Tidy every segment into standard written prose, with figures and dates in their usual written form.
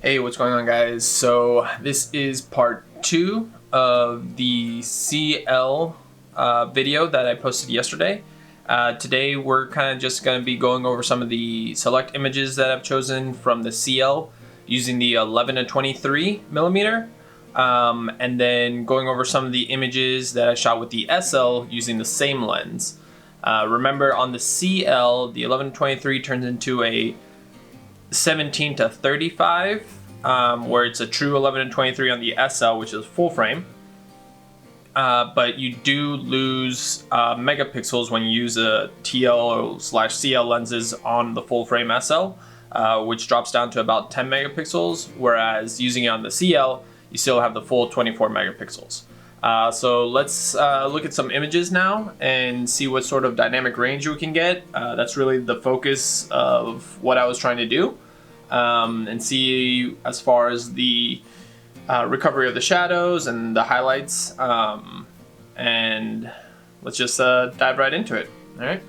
Hey, what's going on, guys? So this is part 2 of the CL video that I posted yesterday. Today we're kind of just going to be going over some of the select images that I've chosen from the CL using the 11 to 23 millimeter, and then going over some of the images that I shot with the SL using the same lens. Remember, on the CL, the 11 to 23 turns into a 17 to 35, where it's a true 11 to 23 on the SL, which is full frame. But you do lose megapixels when you use a TL/CL lenses on the full frame SL, which drops down to about 10 megapixels, whereas using it on the CL, you still have the full 24 megapixels. So let's look at some images now and see what sort of dynamic range we can get. That's really the focus of what I was trying to do, and see as far as the recovery of the shadows and the highlights, and let's just dive right into it. All right.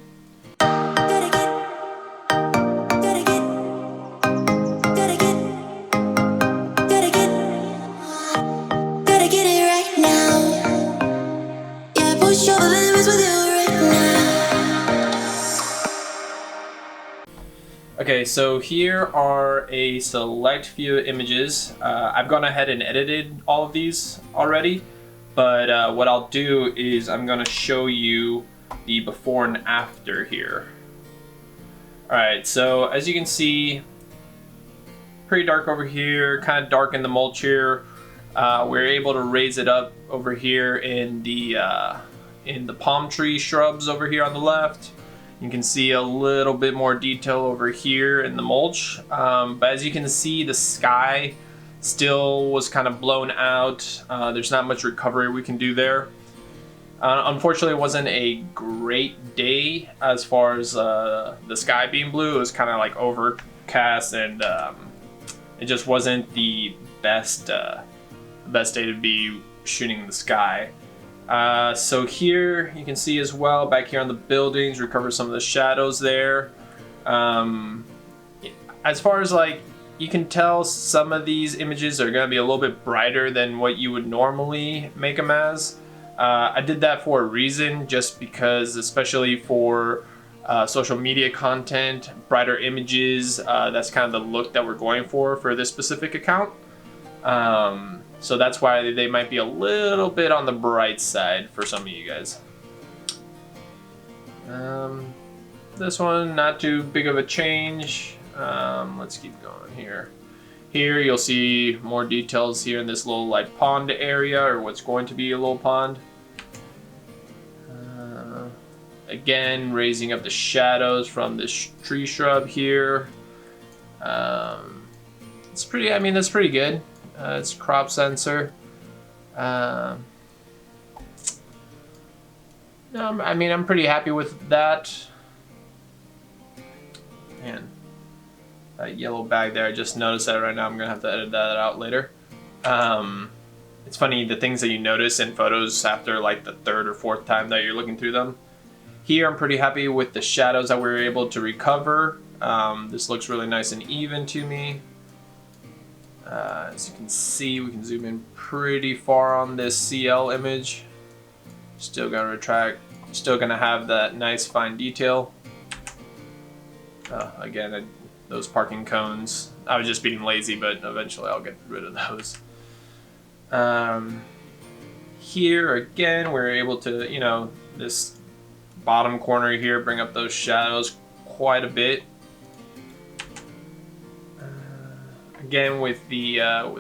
Okay, so here are a select few images. I've gone ahead and edited all of these already, but what I'll do is I'm gonna show you the before and after here. Alright, so as you can see, pretty dark over here, kind of dark in the mulch here. We're able to raise it up over here in the palm tree shrubs over here on the left. You can see a little bit more detail over here in the mulch, but as you can see, the sky still was kind of blown out. There's not much recovery we can do there. Unfortunately, it wasn't a great day as far as the sky being blue. It was kind of like overcast, and it just wasn't the best day to be shooting in the sky. So here you can see as well, back here on the buildings, recover some of the shadows there. As far as like, you can tell some of these images are going to be a little bit brighter than what you would normally make them as. I did that for a reason, just because, especially for social media content, brighter images, that's kind of the look that we're going for this specific account. So that's why they might be a little bit on the bright side for some of you guys. This one, not too big of a change. Let's keep going here. Here you'll see more details here in this little like pond area, or what's going to be a little pond. Again, raising up the shadows from this tree shrub here. It's pretty, I mean, that's pretty good. It's crop sensor. No, I mean, I'm pretty happy with that. Man, that yellow bag there, I just noticed that right now. I'm gonna have to edit that out later. It's funny, the things that you notice in photos after like the third or fourth time that you're looking through them. Here, I'm pretty happy with the shadows that we were able to recover. This looks really nice and even to me. As you can see, we can zoom in pretty far on this CL image. Still gonna retract, still gonna have that nice fine detail. Again, those parking cones, I was just being lazy, but eventually I'll get rid of those. Here again, we're able to, you know, this bottom corner here, bring up those shadows quite a bit. Again, with the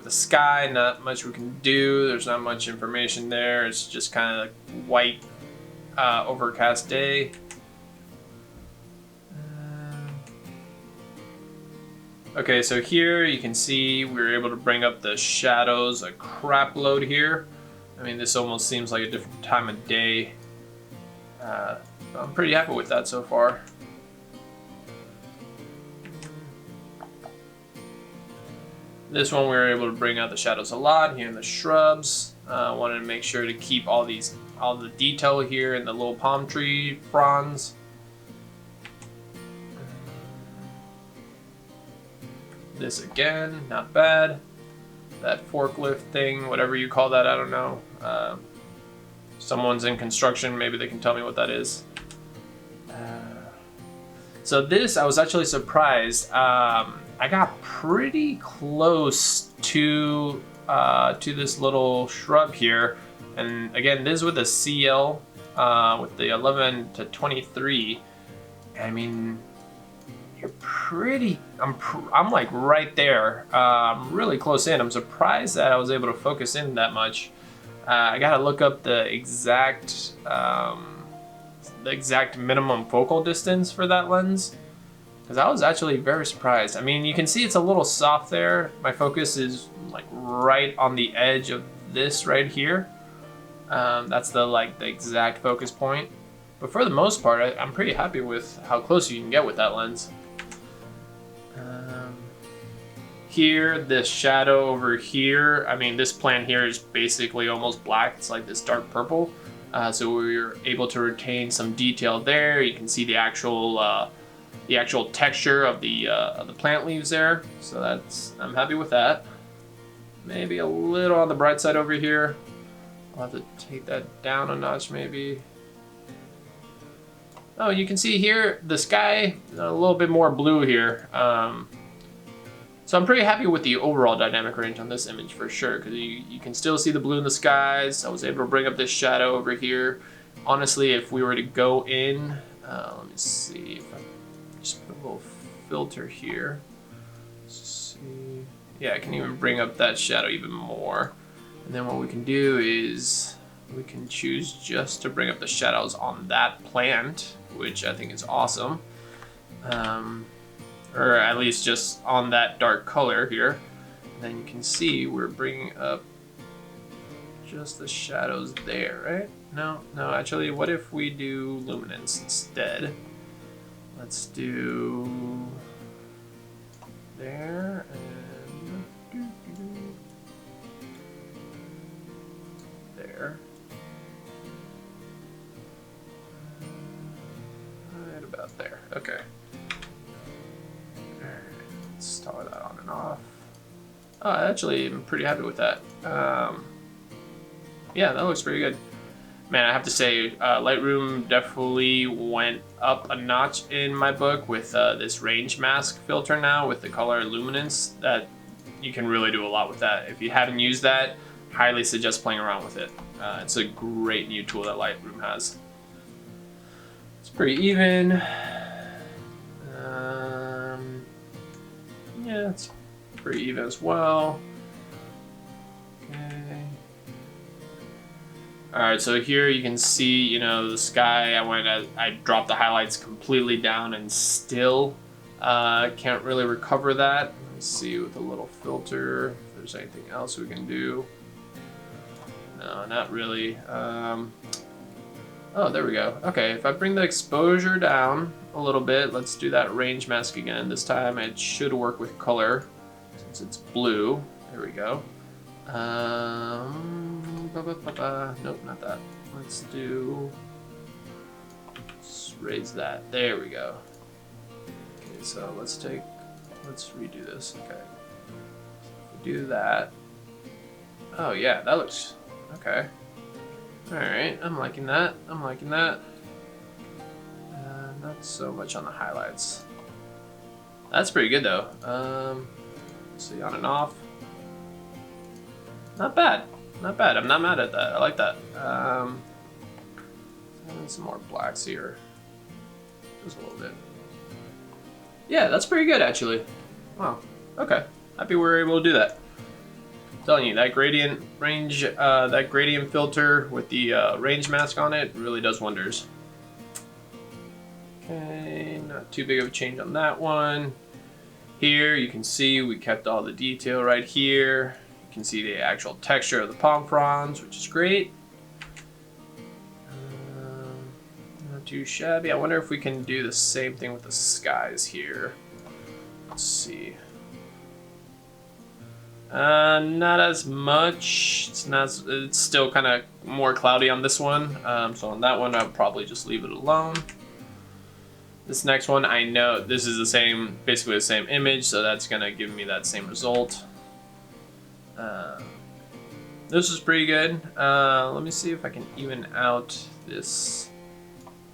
sky, not much we can do. There's not much information there. It's just kind of like white, overcast day. Okay, so here you can see we were able to bring up the shadows a crap load here. I mean, this almost seems like a different time of day. I'm pretty happy with that so far. This one we were able to bring out the shadows a lot here in the shrubs. Wanted to make sure to keep all the detail here in the little palm tree fronds. This again, not bad. That forklift thing, whatever you call that, I don't know. Someone's in construction, maybe they can tell me what that is. So this, I was actually surprised. I got pretty close to this little shrub here. And again, this is with the CL, with the 11 to 23. I mean, you're pretty, I'm like right there. I'm really close in. I'm surprised that I was able to focus in that much. I gotta look up the exact minimum focal distance for that lens, because I was actually very surprised. I mean, you can see it's a little soft there. My focus is like right on the edge of this right here. That's the exact focus point. But for the most part, I'm pretty happy with how close you can get with that lens. Here, this shadow over here, I mean, this plant here is basically almost black. It's like this dark purple. So we're able to retain some detail there. You can see the actual texture of the plant leaves there. So I'm happy with that. Maybe a little on the bright side over here. I'll have to take that down a notch maybe. Oh, you can see here the sky a little bit more blue here. So I'm pretty happy with the overall dynamic range on this image for sure, because you can still see the blue in the skies. I was able to bring up this shadow over here. Honestly, if we were to go in, let me see if I just put a little filter here. Let's see. Yeah, I can even bring up that shadow even more. And then what we can do is we can choose just to bring up the shadows on that plant, which I think is awesome. Or at least just on that dark color here. And then you can see we're bringing up just the shadows there, right? No, actually, what if we do luminance instead? Let's do there and there. Right about there, okay. Let's toggle that on and off. Oh, actually, I'm pretty happy with that. Yeah, that looks pretty good. Man, I have to say, Lightroom definitely went up a notch in my book with this range mask filter now with the color luminance. That you can really do a lot with that. If you haven't used that, highly suggest playing around with it. It's a great new tool that Lightroom has. It's pretty even. Yeah, it's pretty even as well. Okay. All right, so here you can see, you know, the sky. I dropped the highlights completely down and still can't really recover that. Let's see with a little filter if there's anything else we can do. No, not really. Oh, there we go. Okay, if I bring the exposure down a little bit, let's do that range mask again. This time it should work with color since it's blue. There we go. Nope, not that. Let's raise that. There we go. Okay, so let's redo this. Okay. So do that. Oh yeah, that looks okay. Alright, I'm liking that. Not so much on the highlights. That's pretty good though. Let's see, on and off. Not bad. I'm not mad at that. I like that. Some more blacks here. Just a little bit. Yeah, that's pretty good actually. Wow. Okay. Happy we were able to do that. I'm telling you, that gradient range, that gradient filter with the range mask on it really does wonders. Okay, not too big of a change on that one. Here you can see we kept all the detail right here. You can see the actual texture of the palm fronds, which is great. Not too shabby. I wonder if we can do the same thing with the skies here. Let's see. Not as much. It's still kind of more cloudy on this one. So on that one, I'll probably just leave it alone. This next one, I know this is the same, basically the same image, so that's gonna give me that same result. This is pretty good. Let me see if I can even out this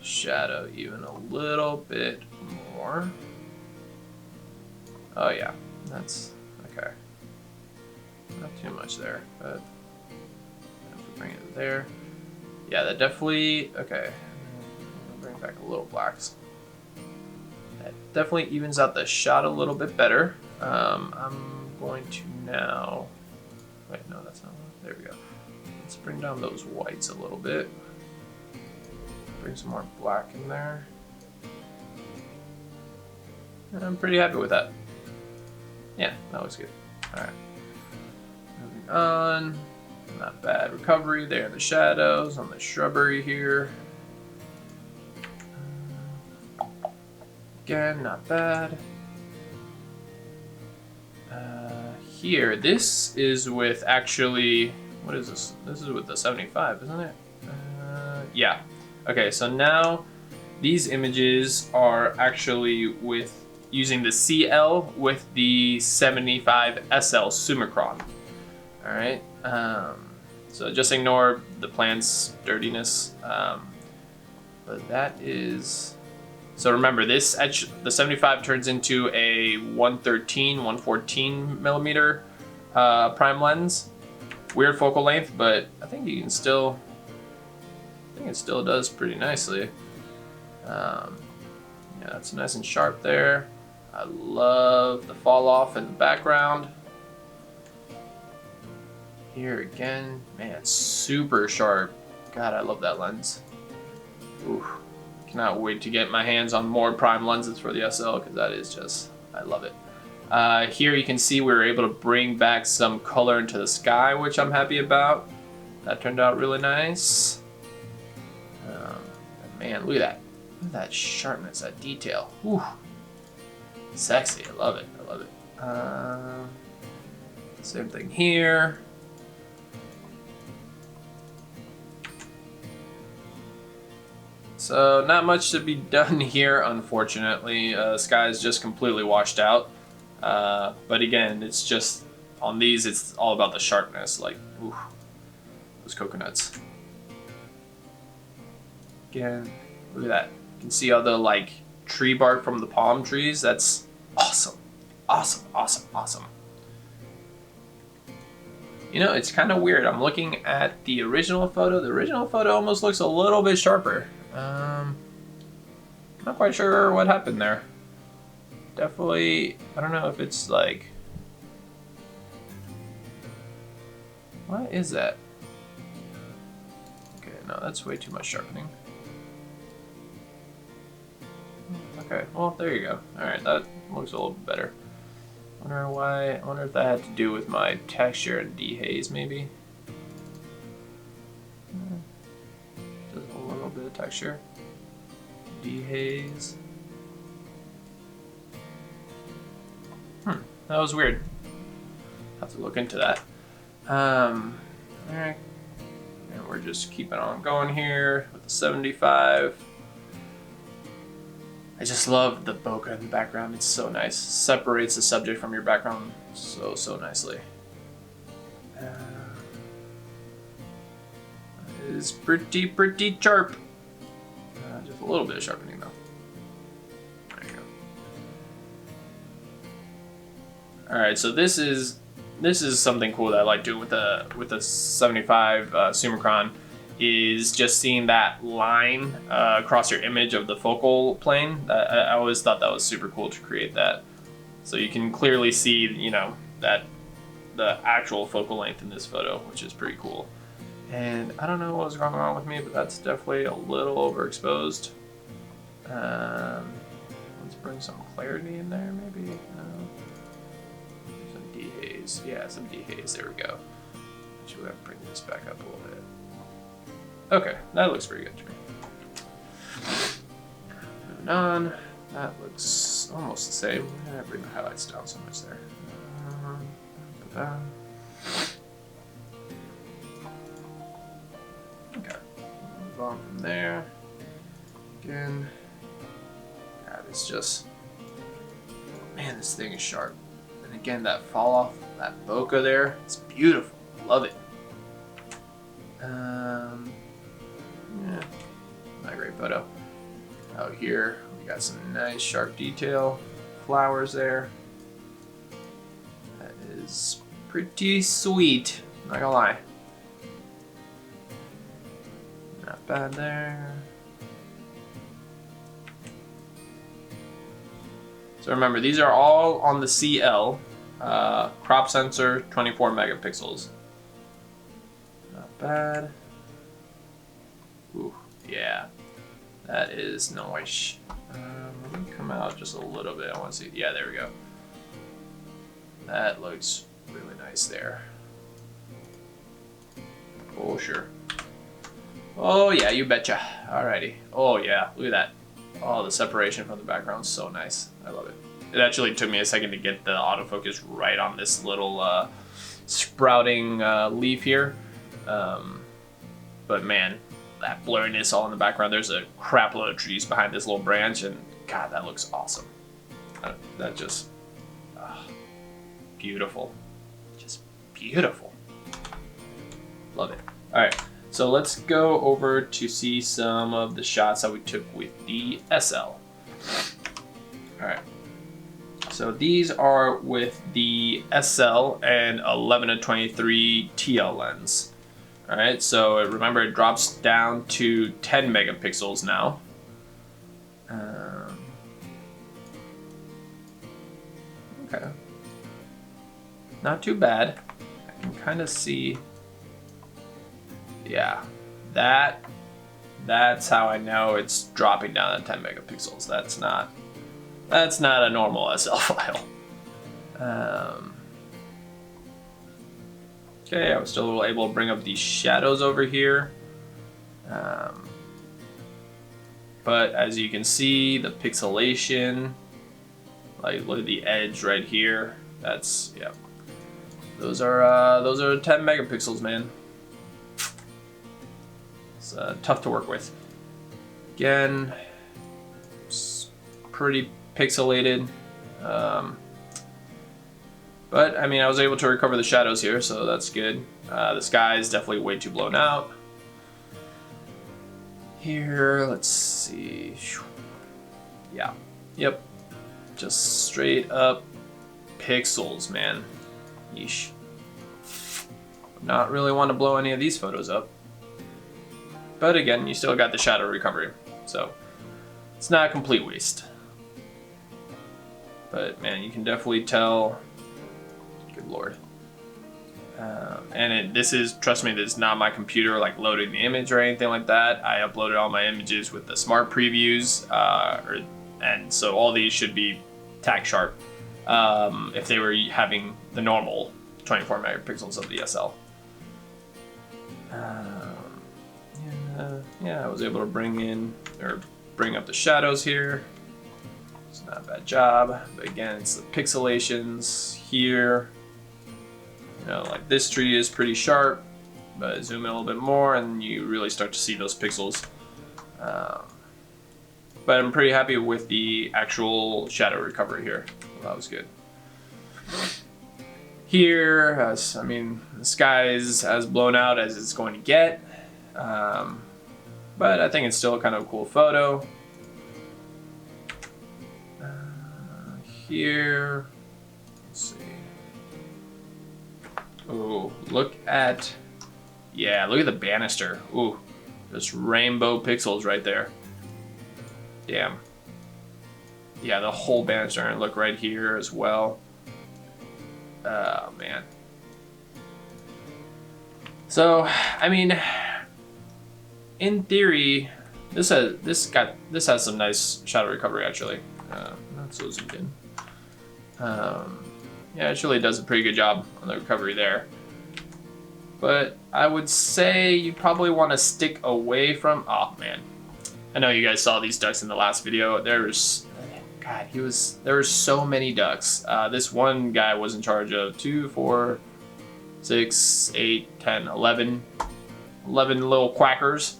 shadow even a little bit more. Oh yeah, that's okay. Not too much there, but if we bring it there, yeah, that definitely okay. I'll bring back a little blacks. That definitely evens out the shot a little bit better. I'm going to now. Wait, no, that's not. There we go. Let's bring down those whites a little bit. Bring some more black in there. And I'm pretty happy with that. Yeah, that looks good. Alright. Moving on. Not bad recovery there in the shadows, on the shrubbery here. Again, not bad. Here, this is with actually, what is this? This is with the 75, isn't it? Yeah. Okay, so now these images are actually with using the CL with the 75 SL Summicron. All right. So just ignore the plant's dirtiness. But that is. So remember, this the 75 turns into a 113, 114 millimeter prime lens. Weird focal length, but I think you can still. I think it still does pretty nicely. Yeah, that's nice and sharp there. I love the fall off in the background. Here again, man, super sharp. God, I love that lens. Ooh. Cannot wait to get my hands on more prime lenses for the SL because that is just, I love it. Here you can see we were able to bring back some color into the sky, which I'm happy about. That turned out really nice. Man, look at that. Look at that sharpness, that detail. Whew. Sexy, I love it, I love it. Same thing here. So not much to be done here, unfortunately. Sky is just completely washed out. But again, it's just, on these, it's all about the sharpness, like, ooh, those coconuts. Again, look at that. You can see all the, like, tree bark from the palm trees. That's awesome. Awesome, awesome, awesome. You know, it's kind of weird. I'm looking at the original photo. The original photo almost looks a little bit sharper. Not quite sure what happened there. Definitely, I don't know if it's like, what is that? Okay, no, that's way too much sharpening. Okay, well, there you go. Alright, that looks a little bit better. Wonder why, I wonder if that had to do with my texture and dehaze, maybe? Just a little bit of texture. Dehaze. That was weird. Have to look into that. Alright. And we're just keeping on going here with the 75. I just love the bokeh in the background. It's so nice. Separates the subject from your background so nicely. It is pretty sharp. Just a little bit of sharpening though. There you go. All right, so this is something cool that I like doing with the 75 Summicron. Is just seeing that line across your image of the focal plane. I always thought that was super cool to create that. So you can clearly see, you know, that the actual focal length in this photo, which is pretty cool. And I don't know what was going on with me, but that's definitely a little overexposed. Let's bring some clarity in there, maybe. Some dehaze. Yeah, some dehaze. There we go. Actually, we have to bring this back up a little bit. Okay, that looks pretty good to me. Moving on, that looks almost the same. I bring the highlights down so much there. Okay, move on from there. Again, It's just, man, this thing is sharp. And again, that fall off, that bokeh there, it's beautiful. Love it. Yeah, not a great photo. Out here, we got some nice sharp detail, flowers there. That is pretty sweet, not gonna lie. Not bad there. So remember, these are all on the CL. Crop sensor, 24 megapixels. Not bad. Ooh, yeah. That is nice. Let me come out just a little bit. I want to see. Yeah, there we go. That looks really nice there. Oh, sure. Oh, yeah, you betcha. Alrighty. Oh, yeah, look at that. Oh, the separation from the background is so nice. I love it. It actually took me a second to get the autofocus right on this little sprouting leaf here. But man, that blurriness all in the background. There's a crap load of trees behind this little branch, and God, that looks awesome. That just beautiful. Just beautiful. Love it. All right. So let's go over to see some of the shots that we took with the SL. All right. So these are with the SL and 11-23 TL lens. All right. So remember, it drops down to 10 megapixels now. Okay. Not too bad. I can kind of see. Yeah, that's how I know it's dropping down to 10 megapixels. That's not a normal SL file. Okay, I was still able to bring up these shadows over here. But as you can see, the pixelation, like look at the edge right here. That's, yeah. Those are 10 megapixels, man. It's tough to work with. Again, it's pretty pixelated. But I mean, I was able to recover the shadows here, so that's good. The sky is definitely way too blown out. Here, let's see. Yeah, yep. Just straight up pixels, man. Yeesh. Not really want to blow any of these photos up. But again, you still got the shadow recovery, so it's not a complete waste. But man, you can definitely tell. Good lord. And this is, trust me, this is not my computer like loading the image or anything like that. I uploaded all my images with the smart previews, and so all these should be tack sharp if they were having the normal 24 megapixels of the SL. Yeah, I was able to bring up the shadows here. It's not a bad job, but again, it's the pixelations here. You know, like this tree is pretty sharp, but zoom in a little bit more and you really start to see those pixels. But I'm pretty happy with the actual shadow recovery here. Well, that was good. Here, I mean, the sky is as blown out as it's going to get. But I think it's still kind of a cool photo. Here, let's see. Oh, look at the banister. Ooh, just rainbow pixels right there. Damn. Yeah, the whole banister, and look right here as well. Oh man. So, I mean, in theory, this has some nice shadow recovery actually. Not so zoomed in. Yeah, it really does a pretty good job on the recovery there. But I would say you probably want to stick away from. Oh man, I know you guys saw these ducks in the last video. There were so many ducks. This one guy was in charge of 2, 4, 6, 8, 10, 11 little quackers.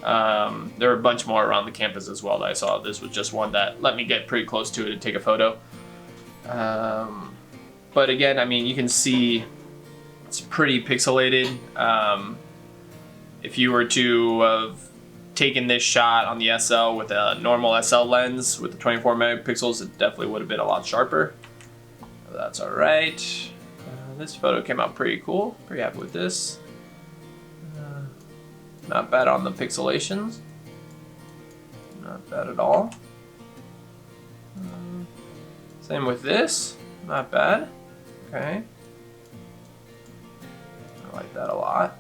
There were a bunch more around the campus as well that I saw. This was just one that let me get pretty close to it and take a photo. But again, I mean, you can see it's pretty pixelated. If you were to have taken this shot on the SL with a normal SL lens with the 24 megapixels, it definitely would have been a lot sharper. That's all right. This photo came out pretty cool. Pretty happy with this. Not bad on the pixelations. Not bad at all. Same with this. Not bad. Okay. I like that a lot.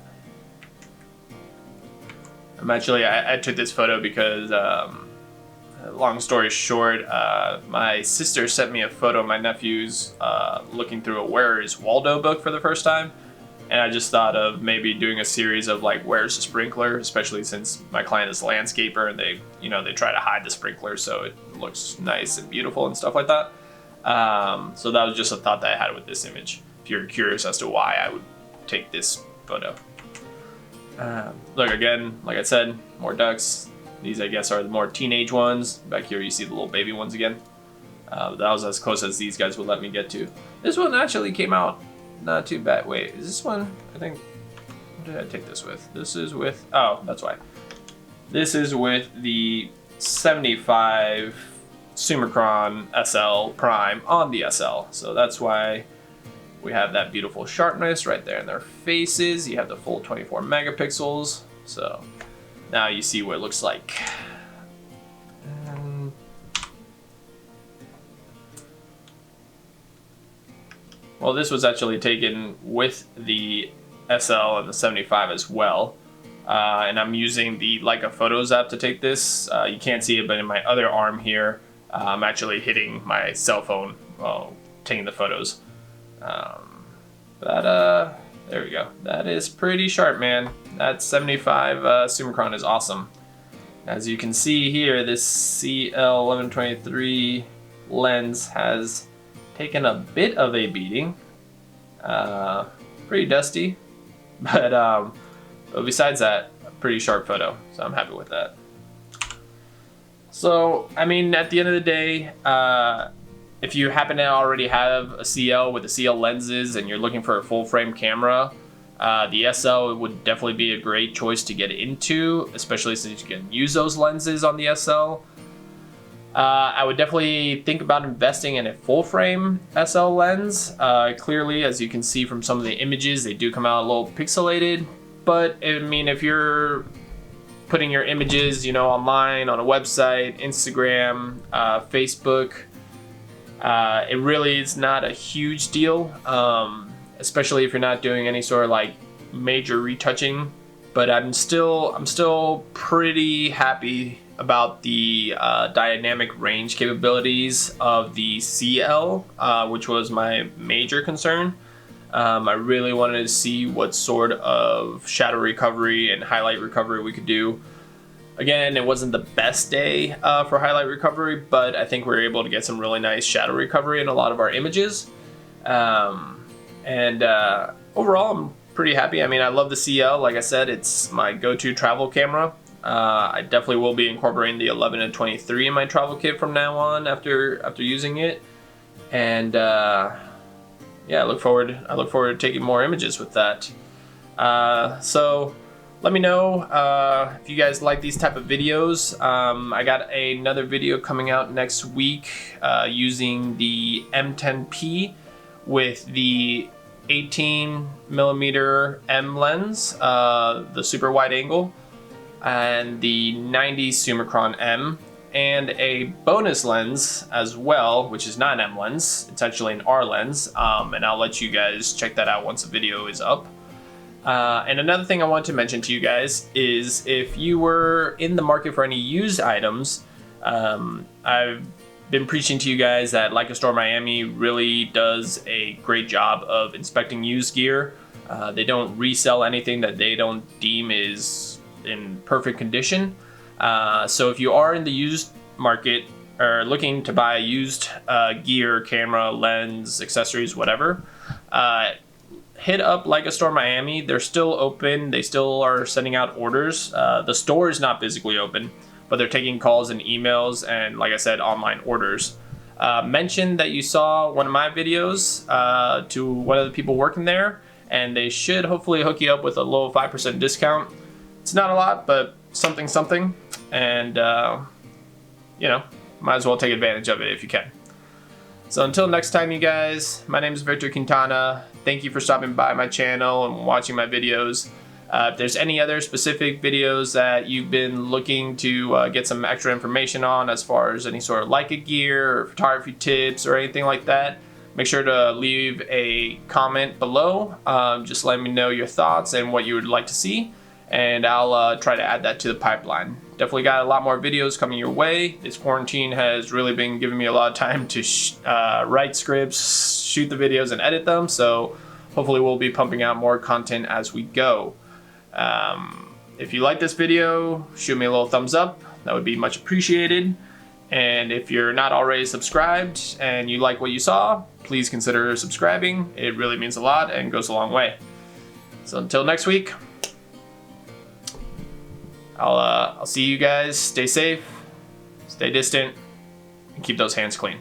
I took this photo because, long story short, my sister sent me a photo of my nephew's looking through a Where's Waldo book for the first time. And I just thought of maybe doing a series of like, where's the sprinkler, especially since my client is a landscaper and they try to hide the sprinkler so it looks nice and beautiful and stuff like that. So that was just a thought that I had with this image. If you're curious as to why I would take this photo. Look, again, like I said, more ducks. These, I guess, are the more teenage ones. Back here you see the little baby ones again. That was as close as these guys would let me get to. This one actually came out not too bad. Wait, is this one? I think, what did I take this with? This is with, oh, that's why. This is with the 75 Summicron SL Prime on the SL. So that's why we have that beautiful sharpness right there in their faces. You have the full 24 megapixels. So now you see what it looks like. Well, this was actually taken with the SL and the 75 as well. And I'm using the Leica Photos app to take this. You can't see it, but in my other arm here, I'm actually hitting my cell phone while taking the photos. There we go. That is pretty sharp, man. That 75 Summicron is awesome. As you can see here, this CL1123 lens has taken a bit of a beating. Pretty dusty, but besides that, a pretty sharp photo, so I'm happy with that. So, I mean, at the end of the day, if you happen to already have a CL with the CL lenses and you're looking for a full frame camera, the SL would definitely be a great choice to get into, especially since you can use those lenses on the SL. I would definitely think about investing in a full frame SL lens. Clearly, as you can see from some of the images, they do come out a little pixelated, but I mean, if you're putting your images, online, on a website, Instagram, Facebook, it really is not a huge deal, especially if you're not doing any sort of like major retouching. But I'm still pretty happy about the dynamic range capabilities of the CL, which was my major concern. I really wanted to see what sort of shadow recovery and highlight recovery we could do. Again, it wasn't the best day for highlight recovery, but I think we were able to get some really nice shadow recovery in a lot of our images. Overall, I'm pretty happy. I mean, I love the CL. Like I said, it's my go-to travel camera. I definitely will be incorporating the 11 and 23 in my travel kit from now on after using it. And yeah, I look forward to taking more images with that. So let me know if you guys like these type of videos. I got another video coming out next week using the M10P with the 18mm M lens, the super wide angle, and the 90 Summicron M, and a bonus lens as well, which is not an M lens. It's actually an R lens, and I'll let you guys check that out once the video is up. And another thing I want to mention to you guys is if you were in the market for any used items, I've been preaching to you guys that Leica Store Miami really does a great job of inspecting used gear. They don't resell anything that they don't deem is in perfect condition. So if you are in the used market or looking to buy used gear, camera, lens, accessories, whatever, hit up Leica Store Miami. They're still open. They still are sending out orders. The store is not physically open, but they're taking calls and emails and, like I said, online orders. Mention that you saw one of my videos to one of the people working there, and they should hopefully hook you up with a low 5% discount. It's not a lot, but something, and you know, might as well take advantage of it if you can. So until next time, you guys, my name is Victor Quintana. Thank you for stopping by my channel and watching my videos. If there's any other specific videos that you've been looking to get some extra information on, as far as any sort of Leica gear or photography tips or anything like that, make sure to leave a comment below. Just let me know your thoughts and what you would like to see, and I'll try to add that to the pipeline. Definitely got a lot more videos coming your way. This quarantine has really been giving me a lot of time to write scripts, shoot the videos, and edit them, so hopefully we'll be pumping out more content as we go. If you like this video, shoot me a little thumbs up. That would be much appreciated. And if you're not already subscribed and you like what you saw, please consider subscribing. It really means a lot and goes a long way. So until next week, I'll see you guys. Stay safe, stay distant, and keep those hands clean.